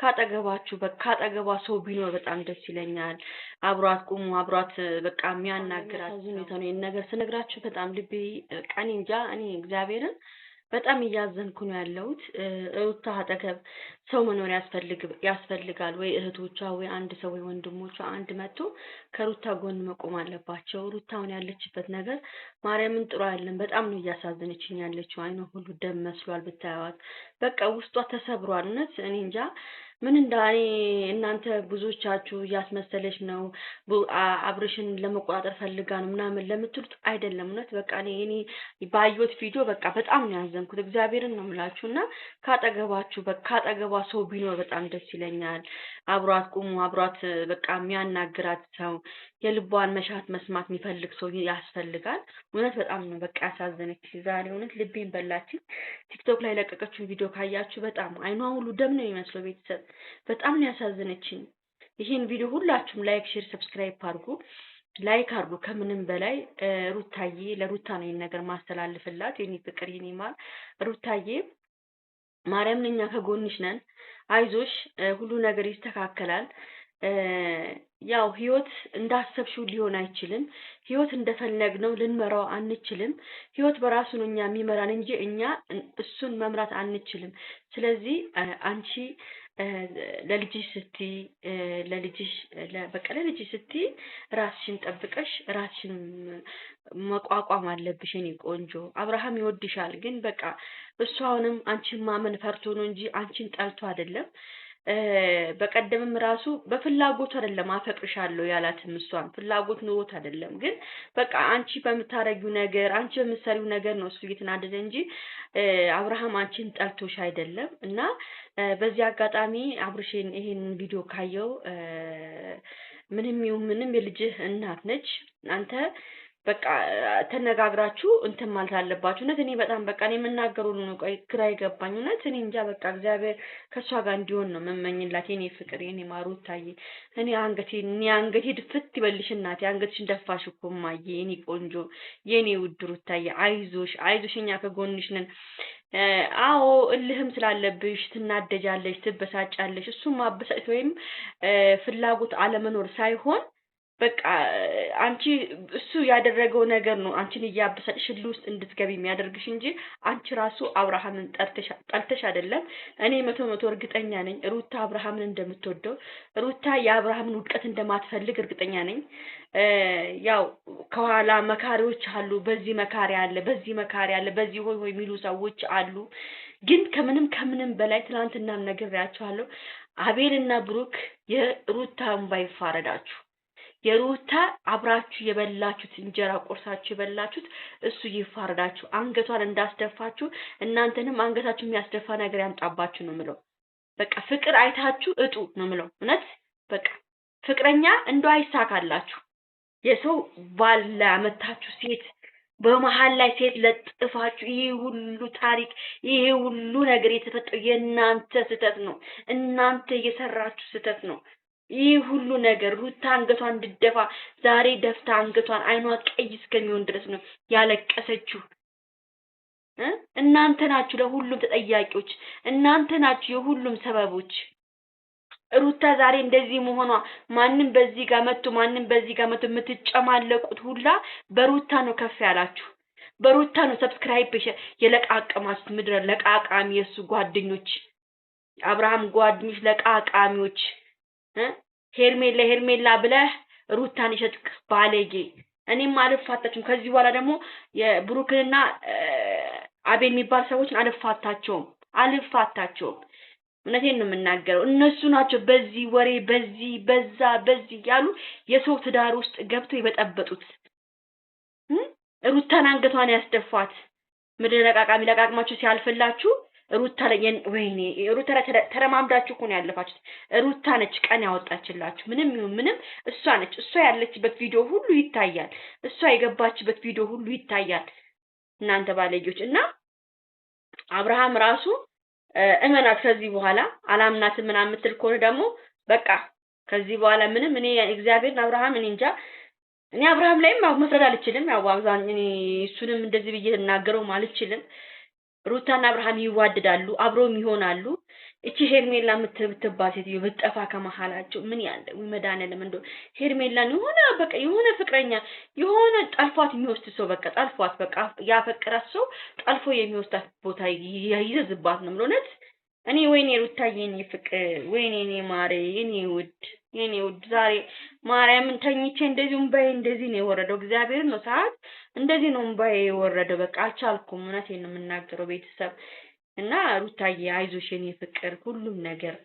ካጠገባችሁ ካጠገቧ ሰው ቢኖር በጣም ደስ ይለኛል። አብሯት ቁሙ፣ አብሯት በቃ የሚያናግራት ሁኔታ ነው። ይሄን ነገር ስነግራችሁ በጣም ልቤ ቀኔ እንጃ እኔ እግዚአብሔርን በጣም እያዘንኩ ነው ያለሁት። ሩታ አጠገብ ሰው መኖር ያስፈልጋል ወይ እህቶቿ ወይ አንድ ሰው ወይ ወንድሞቿ አንድ መጥቶ ከሩታ ጎን መቆም አለባቸው። ሩታ አሁን ያለችበት ነገር ማርያምን ጥሩ አይደለም። በጣም ነው እያሳዘነችኝ ያለችው። አይኗ ሁሉ ደም መስሏል ብታዩት። በቃ ውስጧ ተሰብሯል። እውነት እኔ እንጃ ምን እንዳኔ እናንተ ብዙዎቻችሁ እያስመሰለች ነው አብርሽን ለመቆጣጠር ፈልጋ ነው ምናምን ለምትሉት አይደለም። እውነት በቃ እኔ ባየሁት ቪዲዮ በቃ በጣም ነው ያዘንኩት። እግዚአብሔርን ነው የምላችሁና ካጠገቧ ሰው ቢኖር በጣም ደስ ይለኛል። አብሯት ቁሙ፣ አብሯት በቃ የሚያናግራት ሰው፣ የልቧን መሻት መስማት የሚፈልግ ሰው ያስፈልጋል። እውነት በጣም ነው በቃ ያሳዘነች ዛሬ። እውነት ልቤን በላችኝ። ቲክቶክ ላይ ለቀቀችውን ቪዲዮ ካያችሁ በጣም አይኗ ሁሉ ደም ነው የሚመስለው። ቤተሰብ በጣም ነው ያሳዘነችኝ። ይሄን ቪዲዮ ሁላችሁም ላይክ፣ ሼር፣ ሰብስክራይብ አድርጉ። ላይክ አድርጉ። ከምንም በላይ ሩታዬ፣ ለሩታ ነው ይሄን ነገር ማስተላልፍላት። የኔ ፍቅር የኔ ማር ሩታዬ፣ ማርያም እኛ ከጎንሽ ነን። አይዞሽ፣ ሁሉ ነገር ይስተካከላል። ያው ህይወት እንዳሰብሽው ሊሆን አይችልም። ህይወት እንደፈለግነው ልንመራው አንችልም። ህይወት በራሱ ነው እኛ የሚመራን እንጂ እኛ እሱን መምራት አንችልም። ስለዚህ አንቺ ለልጅሽ ስትይ ለልጅሽ ስትይ ራስሽን ጠብቀሽ ራስሽን መቋቋም አለብሽ የኔ ቆንጆ። አብርሃም ይወድሻል፣ ግን በቃ እሱ አሁንም አንቺን ማመን ፈርቶ ነው እንጂ አንቺን ጠልቶ አይደለም። በቀደምም ራሱ በፍላጎት አይደለም አፈቅርሻለሁ ያላትም፣ እሷን ፍላጎት ኑሮት አይደለም። ግን በቃ አንቺ በምታረጊው ነገር አንቺ በምትሰሪው ነገር ነው እሱ እየተናደደ እንጂ አብርሃም አንቺን ጠልቶሽ አይደለም። እና በዚህ አጋጣሚ አብርሽን ይሄን ቪዲዮ ካየው ምንም ይሁን ምንም የልጅህ እናት ነች። አንተ በቃ ተነጋግራችሁ እንትን ማለት አለባችሁ። እውነት እኔ በጣም በቃ እኔ የምናገረው ነው ግራ ይገባኝ። እውነት እኔ እንጃ በቃ እግዚአብሔር ከእሷ ጋር እንዲሆን ነው መመኝላት። የኔ ፍቅር የኔ ማሩ ታዬ፣ እኔ አንገቴ ድፍት ይበልሽ እናቴ። አንገትሽን ደፋሽ እኮ እማዬ፣ የኔ ቆንጆ የኔ ውድ ሩታዬ። አይዞሽ፣ እኛ ከጎንሽ ነን። አዎ እልህም ስላለብሽ ትናደጃለሽ፣ ትበሳጫለሽ። እሱም ማበሳጨት ወይም ፍላጎት አለመኖር ሳይሆን በቃ አንቺ እሱ ያደረገው ነገር ነው አንቺን እያበሳጭሽ ውስጥ እንድትገቢ የሚያደርግሽ እንጂ አንቺ ራሱ አብርሃምን ጠልተሽ አይደለም። እኔ 100% እርግጠኛ ነኝ ሩታ አብርሃምን እንደምትወደው፣ ሩታ የአብርሃምን ውድቀት እንደማትፈልግ እርግጠኛ ነኝ። ያው ከኋላ መካሪዎች አሉ፣ በዚህ መካሪ አለ፣ በዚህ መካሪ አለ፣ በዚህ ሆይ ሆይ የሚሉ ሰዎች አሉ። ግን ከምንም በላይ ትናንትና ነግሬያቸዋለሁ። አቤልና ብሩክ የሩታ እንባ ይፋረዳችሁ። የሩታ አብራችሁ የበላችሁት እንጀራ ቆርሳችሁ የበላችሁት እሱ ይፋረዳችሁ። አንገቷን እንዳስደፋችሁ እናንተንም አንገታችሁ የሚያስደፋ ነገር ያምጣባችሁ ነው ምለው። በቃ ፍቅር አይታችሁ እጡ ነው ምለው። እውነት በቃ ፍቅረኛ እንደው አይሳካላችሁ። የሰው ባል ላይ አመታችሁ ሴት በመሃል ላይ ሴት ለጥፋችሁ ይሄ ሁሉ ታሪክ ይሄ ሁሉ ነገር የተፈጠረው የእናንተ ስህተት ነው። እናንተ የሰራችሁ ስህተት ነው። ይህ ሁሉ ነገር ሩታ አንገቷን እንድደፋ ዛሬ ደፍታ አንገቷን አይኗ ቀይ እስከሚሆን ድረስ ነው ያለቀሰችው። እናንተ ናችሁ ለሁሉም ተጠያቂዎች፣ እናንተ ናችሁ የሁሉም ሰበቦች። ሩታ ዛሬ እንደዚህ መሆኗ ማንንም በዚህ ጋር መጥቶ የምትጨማለቁት ሁላ በሩታ ነው ከፍ ያላችሁ። በሩታ ነው ሰብስክራይብ የለቃቀማችሁት። ምድረ ለቃቃሚ የሱ ጓደኞች፣ አብርሃም ጓደኞች ለቃቃሚዎች። ሄርሜላ ብለህ ሩታን ይሸጥክ ባለጌ። እኔም አልፋታችሁም። ከዚህ በኋላ ደግሞ የብሩክንና አቤል የሚባል ሰዎችን አልፋታቸውም። እውነቴን ነው የምናገረው። እነሱ ናቸው በዚህ ወሬ በዚህ ያሉ የሰው ትዳር ውስጥ ገብቶ የበጠበጡት። ሩታን አንገቷን ያስደፋት። ምድረ ለቃቃማችሁ ሲያልፍላችሁ ሩታ ወይኔ ሩታ ተረማምዳችሁ እኮ ነው ያለፋችሁት። ሩታ ነች ቀን ያወጣችላችሁ። ምንም ይሁን ምንም እሷ ነች። እሷ ያለችበት ቪዲዮ ሁሉ ይታያል። እሷ የገባችበት ቪዲዮ ሁሉ ይታያል። እናንተ ባለጌዎች። እና አብርሃም ራሱ እመናት ከዚህ በኋላ አላምናትም ምናምን የምትል ከሆነ ደግሞ በቃ ከዚህ በኋላ ምንም እኔ እግዚአብሔርን አብርሃም እኔ እንጃ። እኔ አብርሃም ላይም መፍረድ አልችልም። ያው አብዛኛው እኔ እሱንም እንደዚህ ብዬ እናገረው አልችልም። ሩታና አብርሃም ይዋደዳሉ፣ አብረውም ይሆናሉ። እቺ ሄርሜላ የምትባል ሴትዮ ብትጠፋ ከመሀላቸው ምን ያለ መድኃኒዓለም እንደው ሄርሜላን የሆነ በቃ የሆነ ፍቅረኛ የሆነ ጠልፏት የሚወስድ ሰው በቃ ጠልፏት በቃ ያፈቅራት ሰው ጠልፎ የሚወስዳት ቦታ ይዘዝባት ነው ማለት እኔ ወይኔ ሩታዬ የኔ ፍቅር ወይኔ እኔ ማሬ የኔ ውድ ዛሬ ማርያምን ተኝቼ እንደዚህ እምባዬ እንደዚህ ነው የወረደው። እግዚአብሔርን ነው ሰዓት እንደዚህ ነው እምባዬ የወረደው። በቃ አልቻልኩም። እውነቴን ነው የምናገረው ቤተሰብ እና ሩታዬ አይዞሽ የኔ ፍቅር ሁሉም ነገር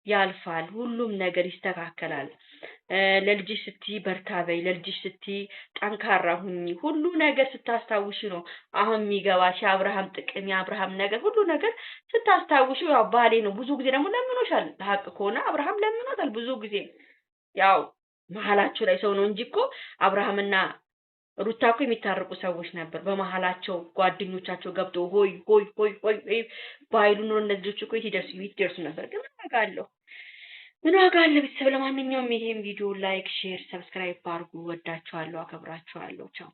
ያልፋል። ሁሉም ነገር ይስተካከላል። ለልጅሽ ስትይ በርታ በይ፣ ለልጅሽ ስትይ ጠንካራ ሁኚ። ሁሉ ነገር ስታስታውሺ ነው አሁን የሚገባሽ የአብርሃም ጥቅም የአብርሃም ነገር ሁሉ ነገር ስታስታውሺ ያው ባሌ ነው። ብዙ ጊዜ ደግሞ ለምኖሻል። ሀቅ ከሆነ አብርሃም ለምኖታል ብዙ ጊዜ ያው መሀላቸው ላይ ሰው ነው እንጂ እኮ አብርሃምና ሩታ እኮ የሚታረቁ ሰዎች ነበር። በመሀላቸው ጓደኞቻቸው ገብተው ሆይ ሆይ ሆይ ሆይ ባይሉ ነው እነዚህ ልጆች እኮ ይደርሱ ነበር። ግን ምን ዋጋ አለ ቤተሰብ። ለማንኛውም ይሄን ቪዲዮ ላይክ፣ ሼር፣ ሰብስክራይብ አድርጉ። ወዳችኋለሁ፣ አከብራችኋለሁ። ቻው